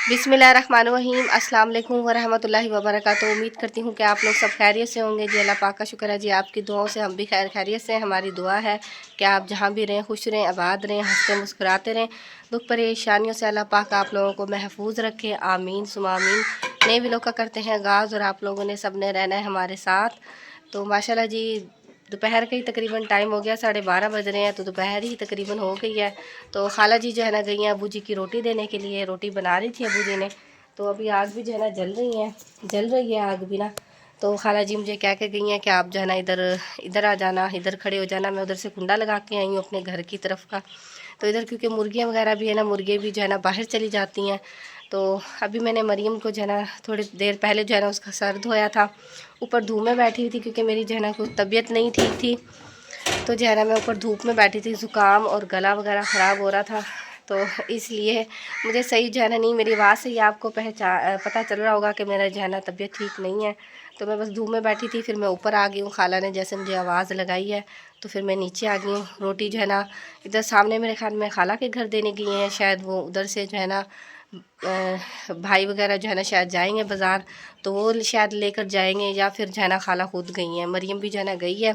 बिस्मिल्लाहिर्रहमानिर्रहीम। अस्सलाम वालेकुम वरहमतुल्लाहि वबरकातुहू। उम्मीद करती हूँ कि आप लोग सब खैरियत से होंगे। जी अल्लाह पाक का शुक्र है जी, आपकी दुआओं से हम भी खैरियत से हैं। हमारी दुआ है कि आप जहाँ भी रहें खुश रहें, आबाद रहें, हंसते मुस्कुराते रहें। दुख परेशानियों से अल्लाह पाक आप लोगों को महफूज रखे, आमीन सुमा आमीन। नए व्लॉग का करते हैं आगाज़ और आप लोगों ने सब ने रहना है हमारे साथ। तो माशाल्लाह जी दोपहर का ही तकरीबन टाइम हो गया, 12:30 बज रहे हैं, तो दोपहर ही तकरीबन हो गई है। तो खाला जी जो है ना गई हैं अबू जी की रोटी देने के लिए। रोटी बना रही थी अबू जी ने, तो अभी आग भी जो है ना जल रही है आग भी ना। तो खाला जी मुझे कह के गई हैं कि आप जो है ना इधर इधर आ जाना, इधर खड़े हो जाना। मैं उधर से कुंडा लगा के आई हूँ अपने घर की तरफ का। तो इधर क्योंकि मुर्गियाँ वगैरह भी है ना, मुर्गे भी जो है ना बाहर चली जाती हैं। तो अभी मैंने मरियम को जो है ना थोड़ी देर पहले जो है ना उसका सर धोया था। ऊपर धूप में बैठी हुई थी क्योंकि मेरी जो है ना कुछ तबीयत नहीं ठीक थी। तो जो है ना मैं ऊपर धूप में बैठी थी, ज़ुकाम और गला वगैरह ख़राब हो रहा था। तो इसलिए मुझे सही जो है ना नहीं, मेरी आवाज़ से ही आपको पता चल रहा होगा कि मेरा जो है ना तबीयत ठीक नहीं है। तो मैं बस धूप में बैठी थी, फिर मैं ऊपर आ गई हूँ। खाला ने जैसे मुझे आवाज़ लगाई है तो फिर मैं नीचे आ गई हूँ। रोटी जो है ना इधर सामने मेरे ख्याल में खाला के घर देने गई हैं शायद, वो उधर से जो है ना भाई वगैरह जो है ना शायद जाएंगे बाज़ार, तो वो शायद लेकर जाएंगे, या फिर जो है ना खाला खुद गई हैं। मरियम भी जो है ना गई है।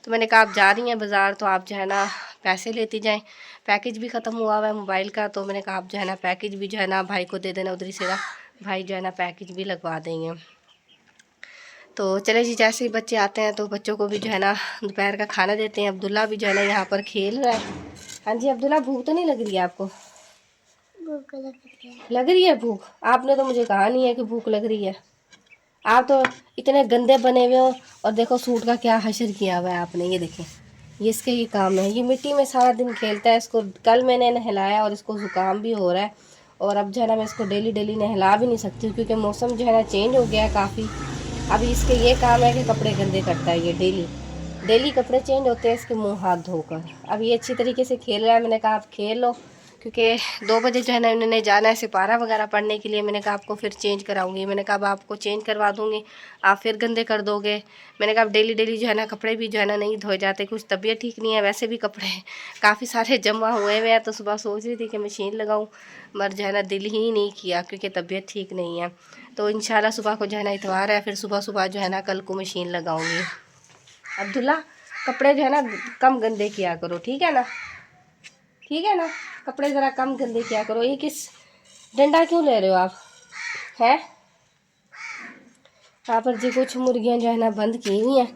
तो मैंने कहा आप जा रही हैं बाज़ार तो आप जो है ना पैसे लेती जाएं। पैकेज भी ख़त्म हुआ हुआ है मोबाइल का, तो मैंने कहा आप जो है ना पैकेज भी जो है ना भाई को दे देना उधर से ना, भाई जो है ना पैकेज भी लगवा देंगे। तो चले जी, जैसे ही बच्चे आते हैं तो बच्चों को भी जो है ना दोपहर का खाना देते हैं। अब्दुल्ला भी जो है ना यहाँ पर खेल रहा है। हाँ जी अब्दुल्ला, भूख तो नहीं लग रही है आपको? भूख लग रही है भूख? आपने तो मुझे कहा नहीं है कि भूख लग रही है। आप तो इतने गंदे बने हुए हो, और देखो सूट का क्या हशर किया हुआ है आपने, ये देखें। ये इसके ही काम है, ये मिट्टी में सारा दिन खेलता है। इसको कल मैंने नहलाया और इसको ज़ुकाम भी हो रहा है। और अब जो है ना मैं इसको डेली डेली नहला भी नहीं सकती हूँ क्योंकि मौसम जो है ना चेंज हो गया है काफ़ी। अभी इसके ये काम है कि कपड़े गंदे करता है, ये डेली डेली कपड़े चेंज होते हैं इसके मुँह हाथ धोकर। अब ये अच्छी तरीके से खेल रहा है। मैंने कहा आप खेल लो, क्योंकि 2 बजे जो है ना उन्होंने जाना है सिपारा वगैरह पढ़ने के लिए। मैंने कहा आपको फिर चेंज कराऊंगी, मैंने कहा अब आपको चेंज करवा दूंगी, आप फिर गंदे कर दोगे। मैंने कहा अब डेली डेली जो है ना कपड़े भी जो है ना नहीं धोए जाते, कुछ तबीयत ठीक नहीं है, वैसे भी कपड़े काफ़ी सारे जमा हुए हुए हैं। तो सुबह सोच रही थी कि मशीन लगाऊँ, मगर जो है ना दिल ही नहीं किया क्योंकि तबीयत ठीक नहीं है। तो इंशाल्लाह सुबह को जो है ना इतवार है, फिर सुबह सुबह जो है ना कल को मशीन लगाऊंगी। अब्दुल्ला कपड़े जो है ना कम गंदे किया करो, ठीक है ना? ठीक है ना, कपड़े ज़रा कम गंदे किया करो। ये किस डंडा क्यों ले रहे हो आप, हैं? यहाँ पर जी कुछ मुर्गियाँ जो है ना बंद की हुई हैं।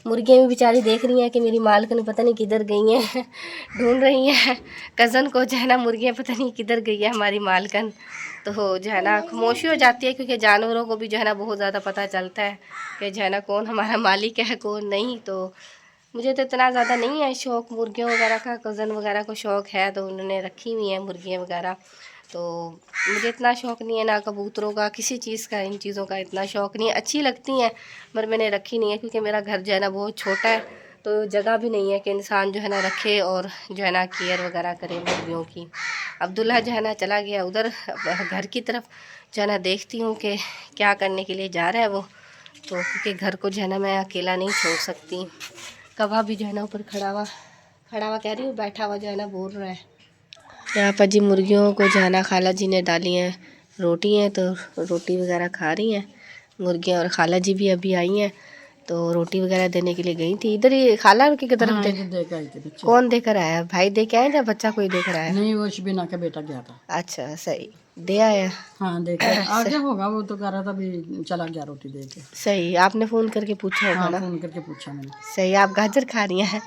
मुर्गियाँ भी बेचारी देख रही हैं कि मेरी मालकिन पता नहीं किधर गई हैं ढूंढ रही हैं कज़न को जो है ना, मुर्गियाँ पता नहीं किधर गई है हमारी मालकिन। तो जो है ना खामोशी हो जाती है क्योंकि जानवरों को भी जो है ना बहुत ज़्यादा पता चलता है कि जो है ना कौन हमारा मालिक है कौन नहीं। तो मुझे तो इतना ज़्यादा नहीं है शौक़ मुर्गियों वगैरह का, कज़न वगैरह को शौक़ है तो उन्होंने रखी हुई हैं मुर्गियाँ वगैरह। तो मुझे इतना शौक़ नहीं है ना कबूतरों का, किसी चीज़ का, इन चीज़ों का इतना शौक़ नहीं है। अच्छी लगती हैं पर मैंने रखी नहीं है क्योंकि मेरा घर जो है ना बहुत छोटा है, तो जगह भी नहीं है कि इंसान जो है ना रखे और जो है ना केयर वगैरह करे मुर्गियों की। अब्दुल्ला जो है ना चला गया उधर घर की तरफ, जो है ना देखती हूँ कि क्या करने के लिए जा रहा है वो। तो क्योंकि घर को जो है ना मैं अकेला नहीं छोड़ सकती। कवा भी जो है ना ऊपर खड़ा हुआ कह रही हूँ, बैठा हुआ जो है ना बोल रहा है। यहाँ पर जी मुर्गियों को जो है ना खाला जी ने डाली हैं रोटी हैं, तो रोटी वगैरह खा रही हैं मुर्गियाँ। और खाला जी भी अभी आई हैं तो रोटी वगैरह देने के लिए गई थी। इधर ही खाला की तरफ हाँ, देकर आई थी बच्चे। कौन देकर आया? भाई दे के आए या बच्चा कोई देकर आया? नहीं, वो शबीना का बेटा गया था। अच्छा सही, दे आया। हाँ देकर आ गया होगा, वो तो कह रहा था अभी चला गया रोटी दे के। सही, आपने फ़ोन करके पूछा होगा हाँ ना? फ़ोन करके पूछा मैंने। सही, आप गाजर खा रही हैं?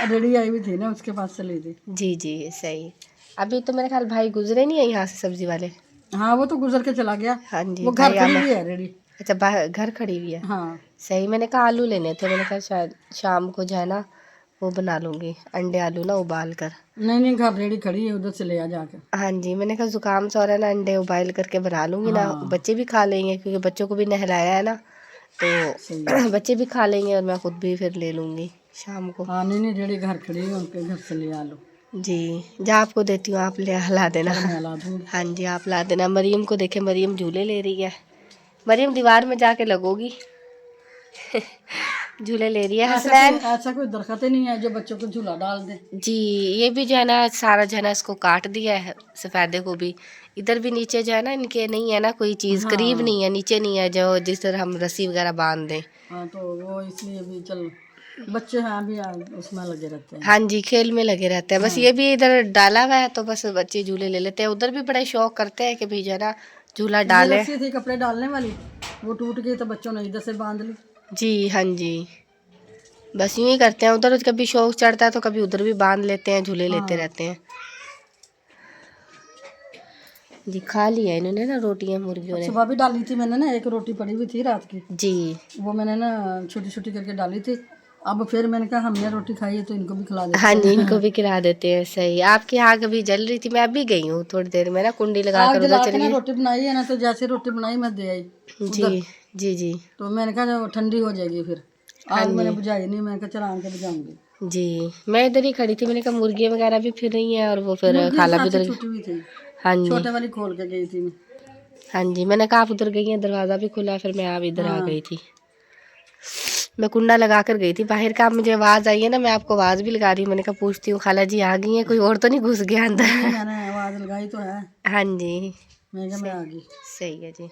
रेडी आई हुई थी ना, उसके पास से ली थी। जी जी सही। अभी तो मेरे ख्याल भाई गुजरे नहीं है यहाँ से सब्जी वाले। हाँ वो तो गुजर के चला गया। हाँ जी वो भाई घर खड़ी आना। हुई है रेडी। अच्छा बाहर घर खड़ी हुई है। हाँ सही, मैंने कहा आलू लेने थे, मैंने कहा शायद शाम को जो है ना वो बना लूँगी अंडे आलू ना उबाल कर। नहीं नहीं, घर रेडी खड़ी है, उधर से ले आ जाके। हाँ जी, मैंने कहा ज़ुकाम सा हो रहा है ना, अंडे उबाल करके बना लूँगी ना, हाँ बच्चे भी खा लेंगे क्योंकि बच्चों को भी नहलाया है ना, सही है। तो बच्चे भी खा लेंगे और मैं खुद भी फिर ले लूँगी शाम को। हाँ नहीं नहीं, रेडी घर खड़ी है, उनके घर से ले आ लो। जी जा, आपको देती हूँ, आप ले ला देना। चलो मैं ला दूँगी। हाँ जी आप ला देना। मरीम को देखे, मरीम झूले ले रही है। मरीम दीवार में जाके लगोगी झूले ले रही है। हसनैन ऐसा कोई दरख्त ही नहीं है जो बच्चों को झूला डाल दे। जी, ये भी जो है ना सारा जो है ना इसको काट दिया है, सफ़ेदे को भी, इधर भी नीचे जो है ना इनके नहीं है ना कोई चीज़, करीब नहीं है, नीचे नहीं है जो जिस तरह हम रस्सी वगैरह बांध दें। हाँ तो वो इसलिए भी चल बच्चे हैं भी उसमें लगे रहते हैं। हाँ जी, खेल में लगे रहते हैं। बस ये भी इधर डाला हुआ है तो बस बच्चे झूले ले लेते हैं। उधर भी बड़ा शौक करते हैं कि भाई जो है ना झूला ये डाले। रस्सी थी कपड़े डालने वाली, वो टूट गई तो बच्चों ने इधर से बांध ली। जी हाँ जी, बस यूं ही करते हैं। उधर कभी शौक चढ़ता है तो कभी उधर भी बांध लेते हैं, झूले लेते रहते हैं। जी खा लिया इन्होंने ना रोटियां मुर्गियों ने। सुबह भी डाली थी मैंने ना, एक रोटी पड़ी हुई थी रात की जी, वो मैंने ना छोटी छोटी करके डाली थी। अब फिर मैंने कहा हमने रोटी खाई है तो इनको भी खिला देते हाँ जी, हैं। इनको भी खिला देते हैं। सही, आपकी आग अभी जल रही थी, मैं अभी गई हूँ थोड़ी देर में ना, कुंडी लगा आग कर उधर जला के चली ना गई। रोटी बनाई है ना, तो जैसे रोटी बनाई मैं दे आई जी जी जी तो मैंने कहा वो ठंडी हो जाएगी फिर। आग मैंने बुझाई नहीं, मैंने कहा चला आग के बुझाऊंगी। जी, मैं इधर ही खड़ी थी, मैंने कहा मुर्गियाँ वगैरह भी फिर रही हैं और वो फिर मुर्गी खाला भी साथ उधर। ही छुट्टी हुई थी, हाँ जी छोटे वाली खोल के गई थी मैं। हाँ जी, मैंने कहा आप उधर गई हैं, दरवाज़ा भी खुला है, फिर मैं आप इधर आ हाँ। गई थी। मैं कुंडा लगा कर गई थी बाहर का, मुझे आवाज़ आई है ना, मैं आपको आवाज़ भी लगा रही हूँ। मैंने कहा पूछती हूँ खाला जी आ गई हैं, कोई और तो नहीं घुस गया अंदर। नहीं, मैंने आवाज लगाई तो है, हाँ जी, मैं कहा मैं आ गई। सही है जी।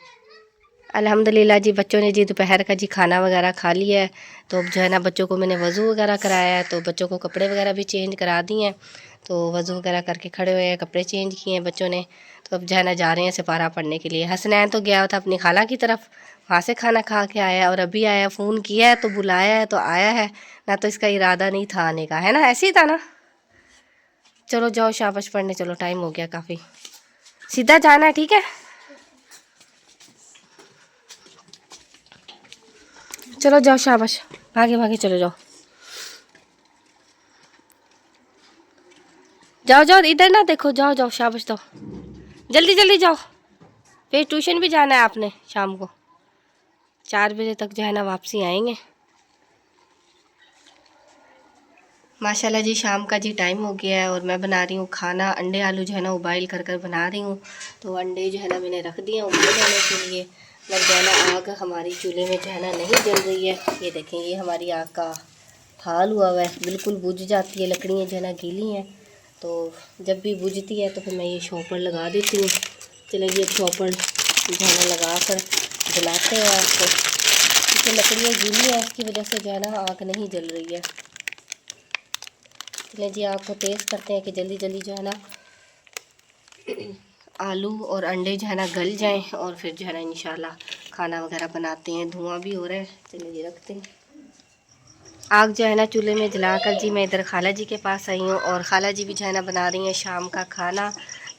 अल्हम्दुलिल्लाह जी, बच्चों ने जी दोपहर का जी खाना वगैरह खा लिया है। तो अब जो है ना बच्चों को मैंने वज़ू वगैरह कराया है, तो बच्चों को कपड़े वगैरह भी चेंज करा दिए हैं। तो वज़ू वगैरह करके खड़े हुए हैं, कपड़े चेंज किए हैं बच्चों ने। तो अब जो है ना जा रहे हैं सिपारा पढ़ने के लिए। हसनैन तो गया था अपनी खाला की तरफ, वहाँ से खाना खा के आया और अभी आया, फ़ोन किया है तो बुलाया है तो आया है, ना तो इसका इरादा नहीं था आने का, है ना, ऐसे ही था ना। चलो जाओ शाबाश पढ़ने चलो, टाइम हो गया काफ़ी, सीधा जाना है, ठीक है। चलो जाओ शाबाश, भागे भागे चलो जाओ, जाओ जाओ, इधर ना देखो, जाओ जाओ शाबाश दो, जल्दी जल्दी जाओ। फिर ट्यूशन भी जाना है आपने शाम को, 4 बजे तक जो है ना वापसी आएंगे। माशाल्लाह जी, शाम का जी टाइम हो गया है और मैं बना रही हूँ खाना। अंडे आलू जो है ना उबाइल कर कर बना रही हूँ। तो अंडे जो है ना मैंने रख दिए उबाल जाने के लिए। लग जाए ना आग हमारी चूल्हे में जो है ना नहीं जल रही है। ये देखें, ये हमारी आग का हाल हुआ हुआ है, बिल्कुल बुझ जाती है, लकड़ियाँ जो है ना गीली हैं। तो जब भी बुझती है तो फिर मैं ये शॉपर लगा देती हूँ। चलिए ये शॉपर जो है ना लगा कर जलाते हैं आग को, क्योंकि लकड़ियाँ गीली हैं, इसकी वजह से जो है ना आग नहीं जल रही है। चलिए जी आग को तेज़ करते हैं कि जल्दी जल्दी जो है ना आलू और अंडे जो है ना गल जाएं और फिर जो है ना इंशाल्लाह खाना वगैरह बनाते हैं। धुआं भी हो रहा है, चलिए जी रखते हैं। आग जो है ना चूल्हे में जलाकर जी मैं इधर खाला जी के पास आई हूँ और खाला जी भी जो है ना बना रही हैं शाम का खाना।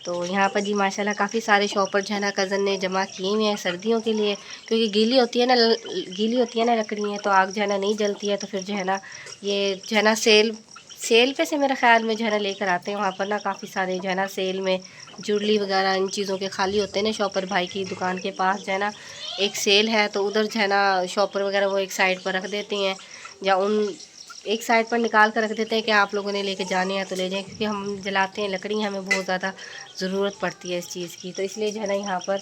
तो यहाँ पर जी माशाल्लाह काफ़ी सारे शॉपर जो है ना कज़न ने जमा किए हुए हैं सर्दियों के लिए, क्योंकि गीली होती है ना लकड़ियाँ, तो आग जो है ना नहीं जलती है। तो फिर जो है ना ये जो है ना सेल पे से मेरे ख़्याल में जो है ना लेकर आते हैं। वहाँ पर ना काफ़ी सारे जो है ना सेल में जुड़ली वगैरह इन चीज़ों के खाली होते हैं ना। शॉपर भाई की दुकान के पास जो है ना एक सेल है, तो उधर जो है ना शॉपर वगैरह वो एक साइड पर रख देते हैं, या उन एक साइड पर निकाल कर रख देते हैं कि आप लोगों ने लेके जाने हैं तो ले जाएं, क्योंकि हम जलाते हैं लकड़ी, हमें बहुत ज़्यादा ज़रूरत पड़ती है इस चीज़ की। तो इसलिए जो है ना यहाँ पर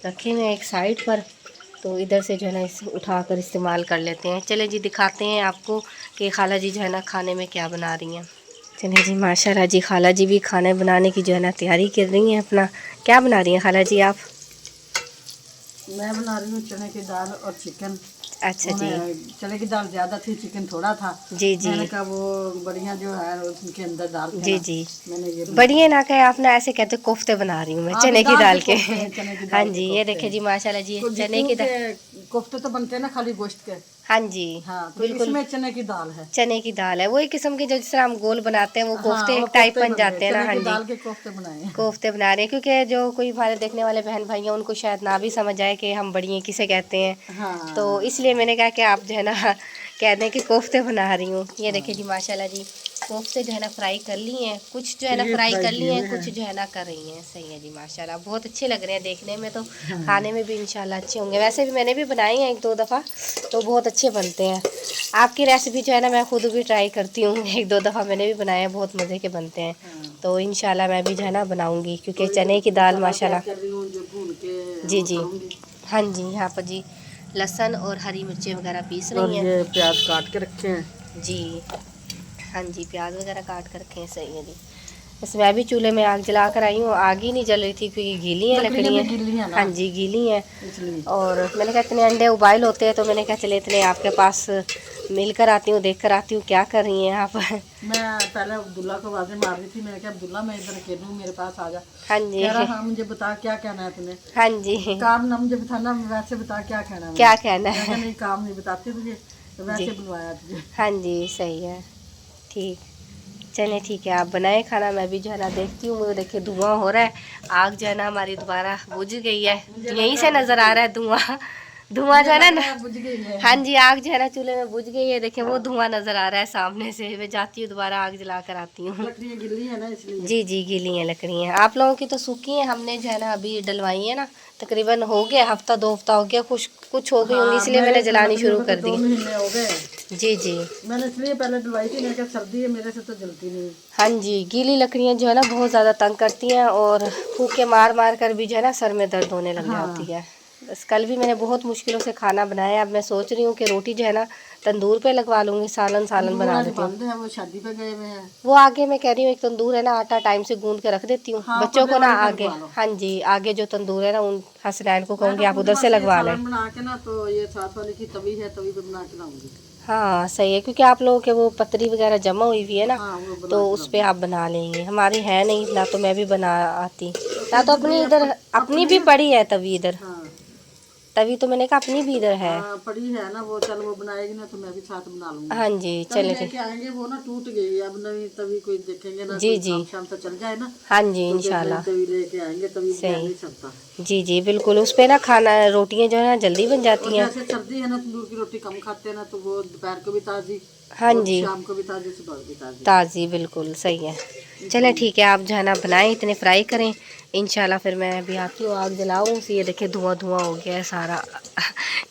रखे हुए हैं एक साइड पर, तो इधर से जो है ना इसे उठा कर इस्तेमाल कर लेते हैं। चले जी दिखाते हैं आपको कि खाला जी जो है ना खाने में क्या बना रही हैं। चलिए जी माशाल्लाह जी, खाला जी भी खाने बनाने की जो है ना तैयारी कर रही हैं अपना। क्या बना रही हैं खाला जी आप? मैं बना रही हूँ चने की दाल और चिकन। अच्छा जी, चने की दाल ज़्यादा थी, चिकन थोड़ा था। जी जी मैंने कहा वो बढ़िया जो है उनके अंदर डाल के जी ना, जी, मैंने ये बढ़िया ना कहे आप ना, ऐसे कहते कोफ्ते बना रही हूँ मैं चने की दाल के। चने की हाँ दाल जी, के ये कोफ्ते देखिए हैं। जी माशाल्लाह जी, तो चने की दाल। कोफ्ते तो बनते हैं ना खाली गोश्त के। हाँ जी हाँ तो बिल्कुल, इसमें चने की दाल है। चने की दाल है, वही किस्म की जो जिस तरह हम गोल बनाते हैं वो हाँ कोफ्ते वो एक टाइप कोफ्ते बन बनते हैं, जाते हैं ना। चने हाँ की जी, दाल के कोफ्ते बनाए हैं। कोफ्ते बना रहे हैं, क्योंकि जो कोई हमारे देखने वाले बहन भाई हैं उनको शायद ना भी समझ आए कि हम बड़ियाँ किसे कहते हैं। हाँ तो इसलिए मैंने कहा कि आप जो है ना कह दें कि कोफ्ते बना रही हूँ। ये देखिए जी माशाल्लाह जी, कोफ्ते जो है ना फ्राई कर लिए हैं, कुछ जो है ना ये फ्राई कर किए लिए हैं, हुए कुछ जो है ना कर रही हैं। सही है जी माशाल्लाह, बहुत अच्छे लग रहे हैं देखने में, तो खाने में भी इंशाल्लाह अच्छे होंगे। वैसे भी मैंने भी बनाए हैं 1-2 दफ़ा, तो बहुत अच्छे बनते हैं। आपकी रेसिपी जो है ना मैं खुद भी ट्राई करती हूँ, 1-2 दफ़ा मैंने भी बनाए हैं, बहुत मज़े के बनते हैं। तो इंशाल्लाह मैं भी जो है ना बनाऊँगी, क्योंकि चने की दाल माशाल्लाह। जी जी, हाँ जी, यहाँ पर जी लहसुन और हरी मिर्चें वगैरह पीस और रही हैं। ये प्याज काट के रखे हैं। जी हाँ जी, प्याज वगैरह काट कर रखे हैं। सही है जी, बस मैं भी चूल्हे में आग जला कर आई हूँ। आग ही नहीं जल रही थी क्योंकि गीली है लकड़ियाँ। गीली है ना, हाँ जी गीली हैं। इसलिए और मैंने कहा इतने अंडे उबाइल होते हैं तो मैंने कहा चले इतने आपके पास मिलकर आती हूँ, देख कर आती हूँ क्या कर रही हैं आप। मैं पहले अब्दुल्ला को आवाज़ें मार रही थी, मैंने कहा अब्दुल्ला मैं इधर अकेली हूँ, मेरे पास आ जा। हाँ जी। कह रहा हाँ मुझे बता क्या कहना है तुम्हें। हाँ जी। काम ना मुझे बताना, वैसे बता क्या कहना है। क्या कहना मैं है। कहा नहीं काम नहीं बताते तुझे, तो वैसे जी। बुलवाया तुझे। हाँ जी सही है, ठीक। चलें ठीक है, आप बनाए खाना, मैं भी जो है ना देखती हूँ। वो देखिए धुआं हो रहा है, आग जो है ना हमारी दोबारा बुझ गई है। यहीं से नज़र आ रहा है धुआं, धुआं जो है ना। बुझ गई है। हाँ जी आग जो है ना चूल्हे में बुझ गई है। देखिए वो धुआं नज़र आ रहा है सामने से। मैं जाती हूँ दोबारा आग जला कर आती हूँ। लकड़ियाँ गिल्ली है ना इसलिए। जी जी गीली हैं लकड़ियाँ। आप लोगों की तो सूखी हैं, हमने जो है ना अभी डलवाई है ना, तकरीबन हो गया हफ्ता 2 हफ्ता हो गया, कुछ हो गई होंगी, इसलिए मैंने जलानी शुरू कर दी। 2 महीने हो गए। जी जी। मैंने इसलिए पहले डलवाई थी, मैंने कहा सर्दी है मेरे से तो जलती नहीं। हाँ जी गीली लकड़ियाँ जो है ना बहुत ज़्यादा तंग करती हैं और फूके मार मार कर भी जो है ना सर में दर्द होने लग जाती है। बस कल भी मैंने बहुत मुश्किलों से खाना बनाया। अब मैं सोच रही हूँ कि रोटी जो है ना तंदूर पे लगवा लूँगी, सालन बना लेती हूँ। वो शादी पे गए हुए हैं। वो आगे मैं कह रही हूँ एक तंदूर है ना, आटा टाइम से गूंद के रख देती हूँ। हाँ, बच्चों को ना पकौड़े आगे, लगवा लो। हाँ जी आगे जो तंदूर है ना उन हसनैन को कहूँगी आप उधर से लगवा लें। बना के ना, तो ये साथ वाले की तवी है, तवी पे बना के लाऊंगी। हाँ सही है, क्योंकि आप लोगों के वो पतरी वगैरह जमा हुई हुई है ना, हाँ, वो बना तो के उस पे आप बना लेंगे। हमारी है नहीं ना, तो मैं भी बना आती ना, तो अपनी इधर अपनी भी पड़ी है तभी इधर। हाँ तभी तो मैंने कहा अपनी भी इधर है। हाँ, पड़ी है ना वो, चल वो बनाएगी ना तो मैं भी साथ बना लूंगी। हाँ जी तभी चले लेके आएंगे, वो ना टूट गई है, अब नई तभी कोई देखेंगे ना, जी कोई जी काम शाम तक चल जाए ना, हाँ जी तो फिर इंशाल्लाह। तभी लेके आएंगे, तभी बगैर सही। नहीं चलता। जी जी बिल्कुल, उस पे ना खाना रोटियां जो है ना जल्दी बन और जाती हैं। जैसे सर्दी है ना, तंदूर की रोटी कम खाते हैं ना, तो वो दोपहर को भी ताजी हाँ और जी शाम को भी ताजी, सुबह को भी ताजी। ताज़ी बिल्कुल सही है। चलें ठीक है, आप जो है ना बनाएं, इतने फ्राई करें, इंशाल्लाह फिर मैं अभी आती हूँ आग जलाऊँ। ये देखिए धुआं धुआं हो गया है सारा।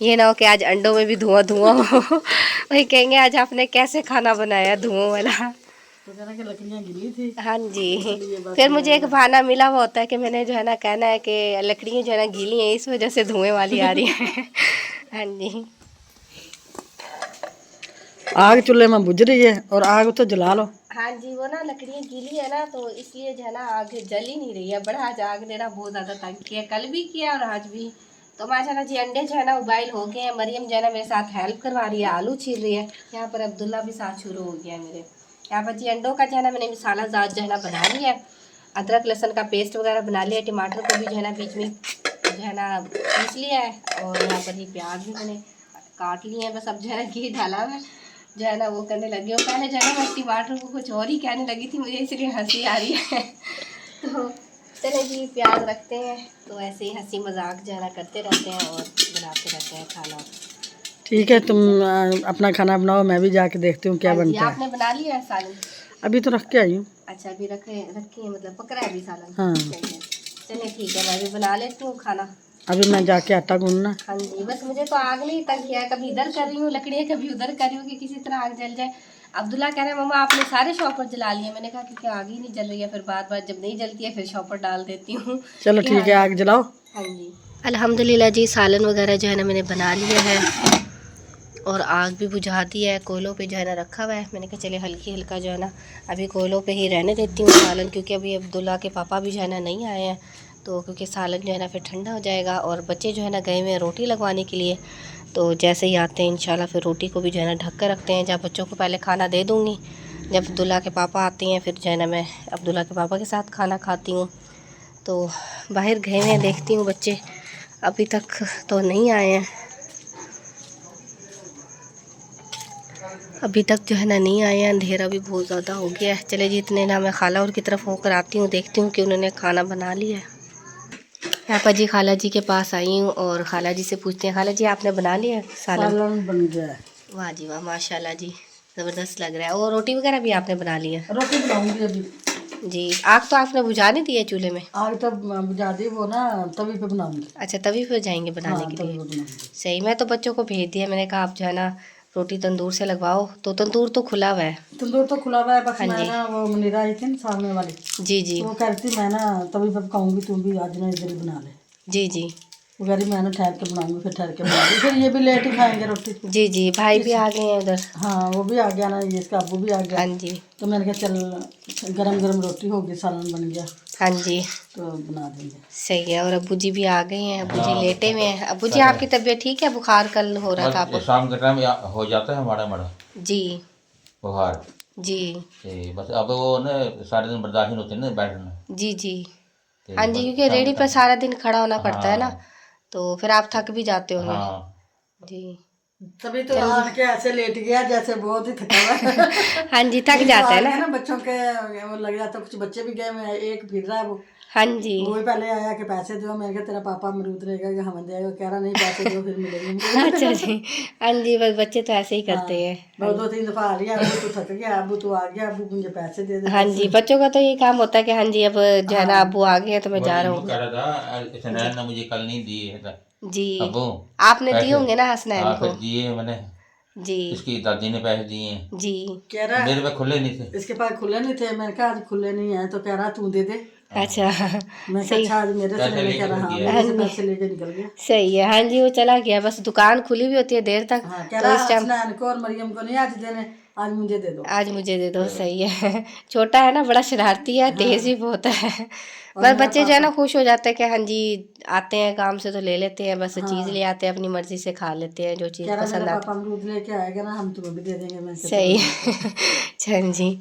ये ना हो कि आज अंडों में भी धुआं धुआं हो। वही कहेंगे आज आपने कैसे खाना बनाया धुआं वाला। तो कहना कि लकड़ियाँ गिली थी। हाँ जी, इसलिए बस फिर मुझे एक बहाना मिला हुआ होता है कि मैंने जो है ना कहना है कि लकड़ियाँ जो है ना गीली हैं, इस वजह से धुएं वाली आ रही है। हाँ जी आग चूल्हे में बुझ रही है और आग तो जला लो। हाँ जी, वो ना लकड़ियाँ गीली है ना, तो इसलिए जो है ना आग जल ही नहीं रही है। बड़ा आज आग ने ना बहुत ज़्यादा तंग किया, कल भी किया और आज भी। तो माशाल्लाह जी अंडे जो है ना उबाइल हो गए हैं। मरियम जो है ना मेरे साथ हेल्प करवा रही है, आलू छील रही है। यहाँ पर अब्दुल्ला भी साथ शुरू हो गया है मेरे। यहाँ पर जी अंडों का जो है ना मैंने मसाला ज़ात जो है ना बना लिया है, अदरक लहसुन का पेस्ट वगैरह बना लिया, टमाटर को भी जो है ना बीच में जो है ना पीस लिया है। और यहाँ पर ये प्याज भी मैंने काट लिए हैं, बस अब जो है ना घी डाला है जो है ना वो करने लगी हूँ। पहले जो है ना मैं टमाटर को कुछ और ही कहने लगी थी, मुझे इसलिए हंसी आ रही है। तो चले जी प्याज रखते हैं, तो ऐसे ही हंसी मजाक जो है ना करते रहते हैं और बनाते रहते हैं खाना। ठीक है, तुम अपना खाना बनाओ, मैं भी जाके देखती हूँ क्या बनता है। आपने बना लिया है सालन? अभी तो रख के आई हूँ। अच्छा अभी रखे रखी है, मतलब पकड़ा है अभी सालन। हाँ सही है। चलिए ठीक है, मैं भी बना लेती हूँ खाना। अभी मैं जाके आटा गूंदना। हाँ जी, बस मुझे तो आग नहीं तंग किया है, कभी इधर कर रही हूँ लकड़ियाँ, कभी उधर कर रही हूँ कि किसी तरह आग जल जाए। अब्दुल्ला कह रहे हैं मम्मा आपने सारे शॉपर जला लिए। मैंने कहा क्योंकि आग ही नहीं जल रही है, फिर बार बार जब नहीं जलती है फिर शॉपर डाल देती हूँ। चलो ठीक है, आग जलाओ। हाँ जी अल्हम्दुलिल्लाह जी, सालन वगैरह जो है ना मैंने बना लिया है और आग भी बुझा दी है। कोयलों पे जो है ना रखा हुआ है। मैंने कहा चले हल्की हल्का जो है ना अभी कोयलों पे ही रहने देती हूँ सालन, क्योंकि अभी अब्दुल्ला के पापा भी जो है ना नहीं आए हैं, तो क्योंकि सालन जो है ना फिर ठंडा हो जाएगा। और बच्चे जो है ना गए हुए हैं रोटी लगवाने के लिए, तो जैसे ही आते हैं इंशाल्लाह फिर रोटी को भी जो है ना ढक कर रखते हैं। जब बच्चों को पहले खाना दे दूँगी, जब अब्दुल्ला के पापा आते हैं फिर जो है ना मैं अब्दुल्ला के पापा के साथ खाना खाती हूँ। तो बाहर गए हुए हैं, देखती हूँ बच्चे अभी तक तो नहीं आए हैं, अभी तक जो है ना नहीं आए हैं। अंधेरा भी बहुत ज़्यादा हो गया है। चले जी इतने ना मैं खाला और की तरफ होकर आती हूँ, देखती हूँ कि उन्होंने खाना बना लिया है। यहाँ पर जी खाला जी के पास आई हूँ और खाला जी से पूछते हैं, खाला जी आपने बना लिया है सालन? सालन बन गया है। वाह जी वाह, माशाल्लाह जी, ज़बरदस्त लग रहा है। और रोटी वगैरह भी आपने बना ली है? रोटी बनाऊंगी अभी जी, आग तो आपने बुझा नहीं दी है चूल्हे में? आग तो बुझा दी, वो ना तवी पे बनाऊंगी। अच्छा तभी फिर जाएंगे बनाने के तवी लिए। पे बनाऊंगी। सही, मैं तो बच्चों को भेज दिया, मैंने कहा आप जो है ना रोटी तंदूर से लगवाओ, तो तंदूर तो खुला हुआ है। तंदूर तो खुला हुआ है, बस हाँ मैं जी ना वो मुनीरा आई थी ना सामने वाली, जी जी तो वो कहती मैं ना तभी पे पकाऊंगी, तुम भी आज ना इधर ही बना ले। जी जी वो कह रही मैं ना ठहर के बनाऊंगी, फिर ठहर के बनाऊंगी, फिर ये भी लेट ही खाएंगे रोटी। जी जी, भाई भी आ गए हैं उधर। हाँ वो भी आ गया ना, ये इसका अब्बू भी आ गया। हाँ जी। तो मैंने कहा चल गरम गरम रोटी होगी, सालन बन गया हाँ जी, तो बना देंगे। सही है। और अब्बू जी भी आ गए हैं, अब्बू जी लेटे हुए हैं। अब्बू जी आपकी तबीयत ठीक है? बुखार कल हो रहा था आपको? शाम के टाइम हो जाता है माड़ा माड़ा जी बुखार। जी ते बस अब वो ना सारे दिन बर्दाश्त नहीं होते ना बैठना। जी जी। ते हाँ जी, बस क्योंकि शाम रेडी के पर टाइम। सारा दिन खड़ा होना पड़ता है ना, हाँ तो फिर आप थक भी जाते होंगे। हाँ। जी तभी तो आन के ऐसे लेट गया जैसे बहुत ही थका हुआ है। हाँ जी, थक नहीं तो जाता आ है गया ना। ना बच्चों के, वो लग जाता, कुछ बच्चे भी गए, मैं एक फिर रहा है वो हाँ जी। वो ही पहले आया कि पैसे दो, मैंने कहा तेरा पापा अमरूद रहेगा कि हम देगा, कह रहा नहीं पैसे दो फिर मिलेंगे अमरूद। अच्छा जी। हाँ जी, बस बच्चे तो ऐसे ही करते हाँ हैं। मैं 2-3 दफा आ लिया, अबू तू थक गया, अबू तू आ गया, अबू मुझे पैसे दे दे हाँ बस। जी, बच्चों का तो ये काम होता है कि हाँ जी अब जो है ना हाँ अब्बू आ गए हैं तो मैं वो जा रहा इनको हूँ। कह रहा था सनैन ने मुझे कल नहीं दिए था जी, अबू आपने दिए पैसे। होंगे ना हसनैन हाँ को? फिर दिए मैंने, जी इसकी दादी ने पैसे दिए हैं, जी। कह रहा मेरे पे खुले नहीं थे। इसके पास खुले नहीं थे, मैंने कहा आज खुले नहीं है, तो कह रहा तू दे दे। अच्छा मैं कहा सही। अच्छा आज मेरे से पैसे लेने, लेके कह रहा फिर हाँ गया। मेरे से पैसे लेके निकल गया। सही है। हाँ जी, वो चला गया, बस दुकान खुली भी होती है देर तक, हाँ कह तो रहा इस टाइम हसनैन को और मरियम को नहीं आज देने, आज मुझे दे दो। आज मुझे दे दो। सही है। छोटा है ना, बड़ा शरारती है, तेज भी बहुत है। और बस मेरा बच्चे जो है पापा, ना खुश हो जाते हैं कि हाँ जी आते हैं काम से तो ले लेते हैं, बस चीज़ हाँ ले आते हैं, अपनी मर्जी से खा लेते हैं जो चीज़ कह रहा मेरा पसंद आती पापा अमरूद लेके आएगा ना, हम तुम्हें भी दे देंगे। मैं है। कहा सही चलो ठीक है। है। चल जी,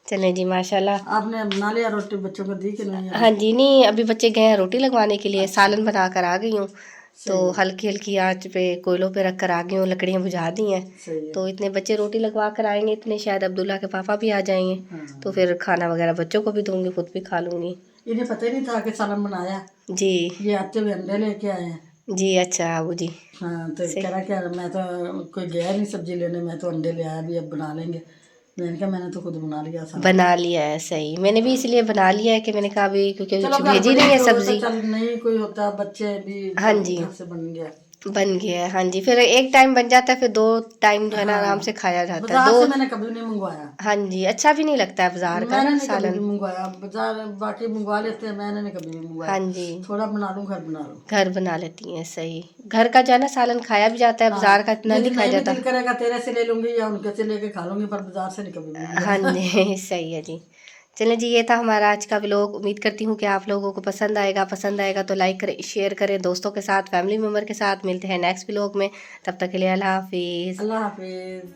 चलें जी माशाल्लाह। आपने बना लिया रोटी, बच्चों को दी कि नहीं हाँ अभी? जी, नहीं अभी बच्चे गए हैं रोटी लगवाने के लिए, अच्छा सालन बना कर आ गई हूँ। तो सही है, हल्की हल्की आंच पे कोयलों पे रख कर आ गई हूँ, लकड़ियाँ बुझा दी हैं। सही है। तो इतने बच्चे रोटी लगवा कर आएंगे, इतने शायद अब्दुल्ला के पापा भी आ जाएंगे, तो हाँ फिर खाना वगैरह बच्चों को भी दूंगी, खुद भी खा लूँगी। इन्हें पता ही नहीं था कि सालन बनाया, जी ये आते हुए अंडे लेके आए हैं। जी। अच्छा अबू जी। हाँ तो सही। कह रहा क्या मैं तो कोई गया नहीं सब्जी लेने, मैं तो अंडे ले आया भी, अब बना लेंगे। मैंने कहा मैंने तो खुद बना लिया सालन। बना लिया है, सही। मैंने भी इसलिए बना लिया है कि मैंने कहा अभी क्योंकि चलो कुछ घर भेजी बड़ी नहीं है तो सब्जी। चल नहीं कोई होता, बच्चे भी हाँ चल जी, घर से बन गया। बन गया है। हाँ जी, फिर एक टाइम बन जाता है, फिर दो टाइम जो है ना आराम हाँ से खाया जाता है। बाजार दो। से मैंने कभी नहीं मंगवाया, हाँ जी, अच्छा भी नहीं लगता है बाजार का मैंने ना नहीं कभी भी सालन। मंगवाया बाजार, बाकी मंगवा लेते हैं, मैंने नहीं कभी भी हाँ मंगवाया। जी, थोड़ा बना लूँ घर बना लूँ। घर बना लेती हैं, सही। घर का जो है ना सालन खाया भी जाता है, हाँ बाजार का इतना नहीं यदि खाया नहीं भी जाता। दिल करेगा तेरे से ले लूंगी या उनके से लेके खा लूंगी, पर बाजार से नहीं कभी भी हाँ मंगवाया। जी। सही है जी। चलें जी, ये था हमारा आज का व्लॉग। उम्मीद करती हूँ कि आप लोगों को पसंद आएगा तो लाइक करें, शेयर करें दोस्तों के साथ, फैमिली मेम्बर के साथ। मिलते हैं नेक्स्ट व्लॉग में, तब तक के लिए अल्लाह हाफिज़। अल्लाह हाफिज।